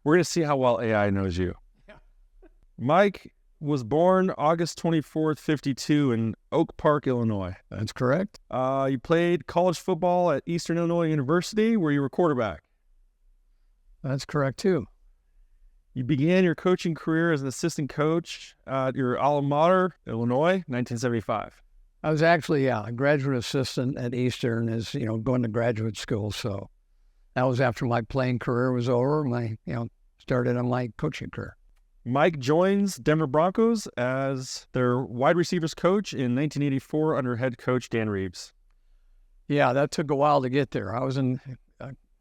We're going to see how well AI knows you. Yeah. Mike was born August 24th, 52 in Oak Park, Illinois. That's correct. You played college football at Eastern Illinois University, where you were quarterback. That's correct, too. You began your coaching career as an assistant coach at your alma mater, Illinois, 1975. I was actually, a graduate assistant at Eastern as, going to graduate school. So that was after my playing career was over. Started on my coaching career. Mike joins Denver Broncos as their wide receivers coach in 1984 under head coach Dan Reeves. Yeah, that took a while to get there. I was in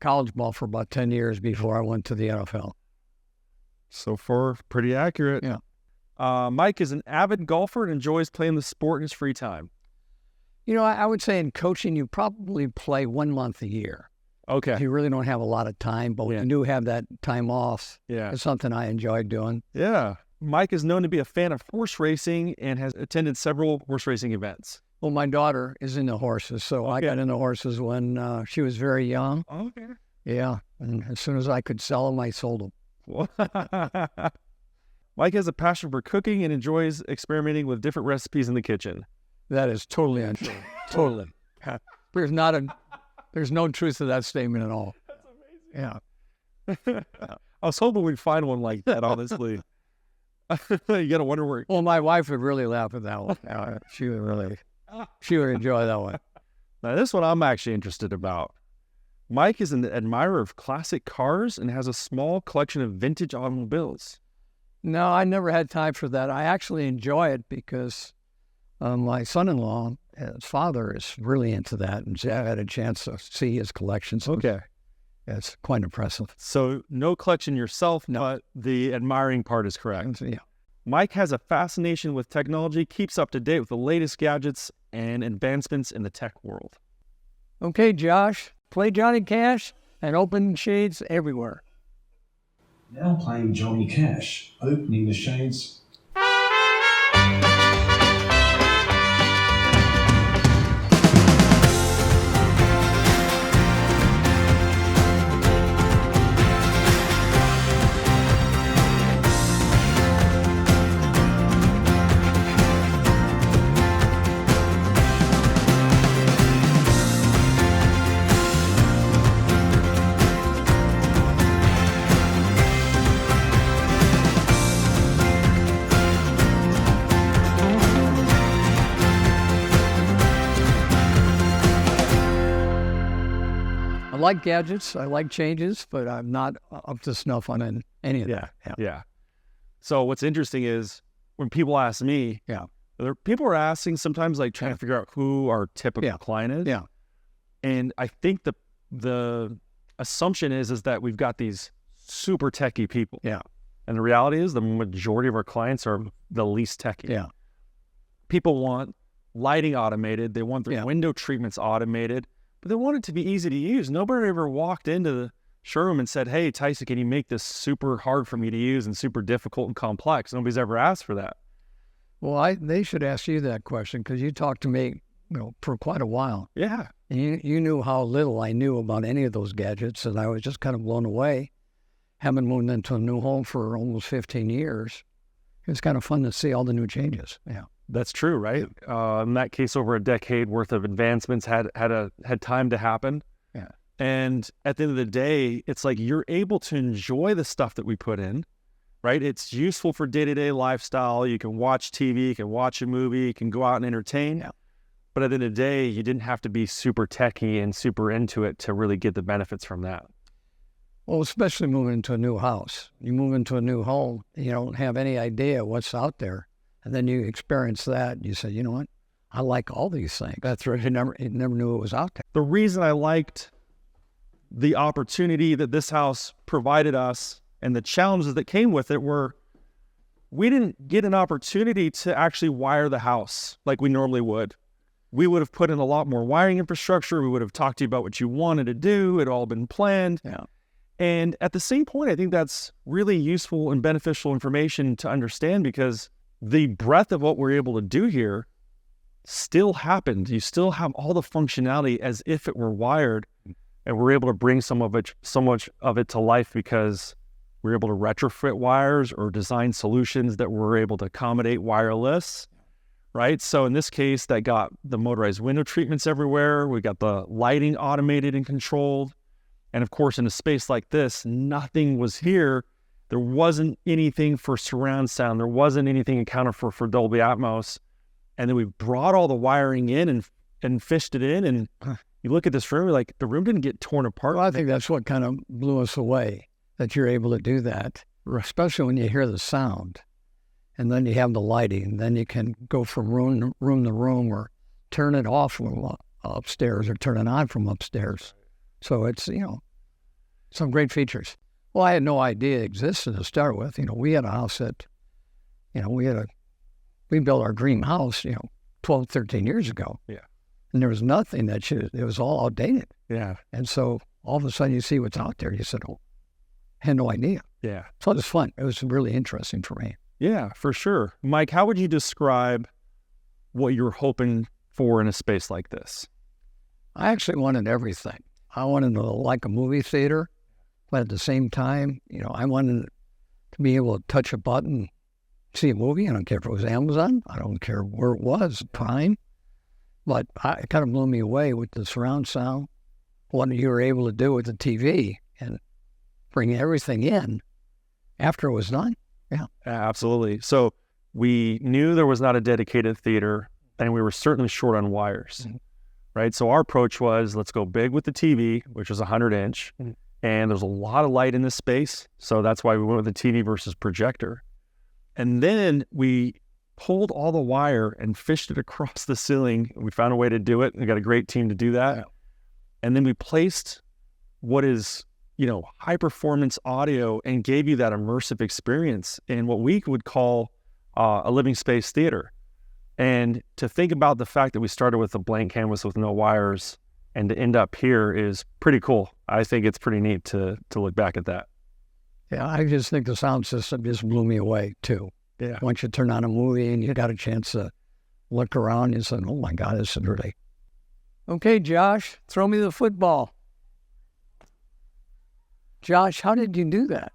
college ball for about 10 years before I went to the NFL. So far, pretty accurate. Yeah. Mike is an avid golfer and enjoys playing the sport in his free time. I would say in coaching, you probably play 1 month a year. Okay. You really don't have a lot of time, but when you do have that time off, it's something I enjoy doing. Yeah. Mike is known to be a fan of horse racing and has attended several horse racing events. Well, my daughter is into horses, so I got into horses when she was very young. Okay. Yeah, and as soon as I could sell them, I sold them. Mike has a passion for cooking and enjoys experimenting with different recipes in the kitchen. That is totally untrue. Totally. There's no truth to that statement at all. That's amazing. Yeah. I was hoping we'd find one like that, honestly. You got to wonder where... Well, my wife would really laugh at that one. She would enjoy that one. Now, this one I'm actually interested about. Mike is an admirer of classic cars and has a small collection of vintage automobiles. No, I never had time for that. I actually enjoy it because my son-in-law, his father, is really into that, and I had a chance to see his collections. Okay. It's quite impressive. So no collection yourself, but the admiring part is correct. Yeah. Mike has a fascination with technology, keeps up to date with the latest gadgets and advancements in the tech world. Okay, Josh, play Johnny Cash and open shades everywhere. Now playing Johnny Cash, opening the shades. I like gadgets, I like changes, but I'm not up to snuff on any of that. Yeah. So what's interesting is when people ask me, people are asking sometimes, like, trying to figure out who our typical client is. Yeah. And I think the assumption is that we've got these super techie people. Yeah. And the reality is the majority of our clients are the least techie. Yeah. People want lighting automated. They want their window treatments automated, but they want it to be easy to use. Nobody ever walked into the showroom and said, "Hey, Tyson, can you make this super hard for me to use and super difficult and complex?" Nobody's ever asked for that. Well, they should ask you that question because you talked to me, for quite a while. Yeah. And you knew how little I knew about any of those gadgets, and I was just kind of blown away. Having moved into a new home for almost 15 years, it was kind of fun to see all the new changes. Yeah. That's true, right? In that case, over a decade worth of advancements had time to happen. Yeah. And at the end of the day, it's like you're able to enjoy the stuff that we put in, right? It's useful for day-to-day lifestyle. You can watch TV, you can watch a movie, you can go out and entertain. Yeah. But at the end of the day, you didn't have to be super techie and super into it to really get the benefits from that. Well, especially moving into a new house. You move into a new home, you don't have any idea what's out there. And then you experience that, and you say, you know what? I like all these things. That's right. You never knew it was out there. The reason I liked the opportunity that this house provided us and the challenges that came with it were we didn't get an opportunity to actually wire the house like we normally would. We would have put in a lot more wiring infrastructure. We would have talked to you about what you wanted to do. It all been planned. Yeah. And at the same point, I think that's really useful and beneficial information to understand because the breadth of what we're able to do here still happened. You still have all the functionality as if it were wired, and we're able to bring so much of it to life because We were able to retrofit wires or design solutions that were able to accommodate wireless, right? So in this case, that got the motorized window treatments everywhere. We got the lighting automated and controlled. And of course, in a space like this, nothing was here. There wasn't anything for surround sound. There wasn't anything accounted for Dolby Atmos. And then we brought all the wiring in and fished it in. And you look at this room, like the room didn't get torn apart. Well, I think that's what kind of blew us away, that you're able to do that, especially when you hear the sound. And then you have the lighting. Then you can go from room to room or turn it off from upstairs or turn it on from upstairs. So it's, some great features. Well, I had no idea it existed to start with. We had a house that, we built our dream house, 12, 13 years ago. Yeah. And there was nothing it was all outdated. Yeah. And so all of a sudden you see what's out there. You said, oh, I had no idea. Yeah. So it was fun. It was really interesting for me. Yeah, for sure. Mike, how would you describe what you're hoping for in a space like this? I actually wanted everything. I wanted to like a movie theater, but at the same time, I wanted to be able to touch a button, see a movie. I don't care if it was Amazon. I don't care where it was, Prime. But it kind of blew me away with the surround sound, what you were able to do with the TV and bring everything in after it was done. Yeah. Absolutely. So we knew there was not a dedicated theater, and we were certainly short on wires, right? So our approach was, let's go big with the TV, which was 100-inch, and there's a lot of light in this space. So that's why we went with the TV versus projector. And then we pulled all the wire and fished it across the ceiling. We found a way to do it. We got a great team to do that. Yeah. And then we placed what is, high performance audio and gave you that immersive experience in what we would call a living space theater. And to think about the fact that we started with a blank canvas with no wires and to end up here is pretty cool. I think it's pretty neat to look back at that. Yeah, I just think the sound system just blew me away too. Yeah. Once you turn on a movie and you got a chance to look around, you said, oh my God, this is really... Okay, Josh, throw me the football. Josh, how did you do that?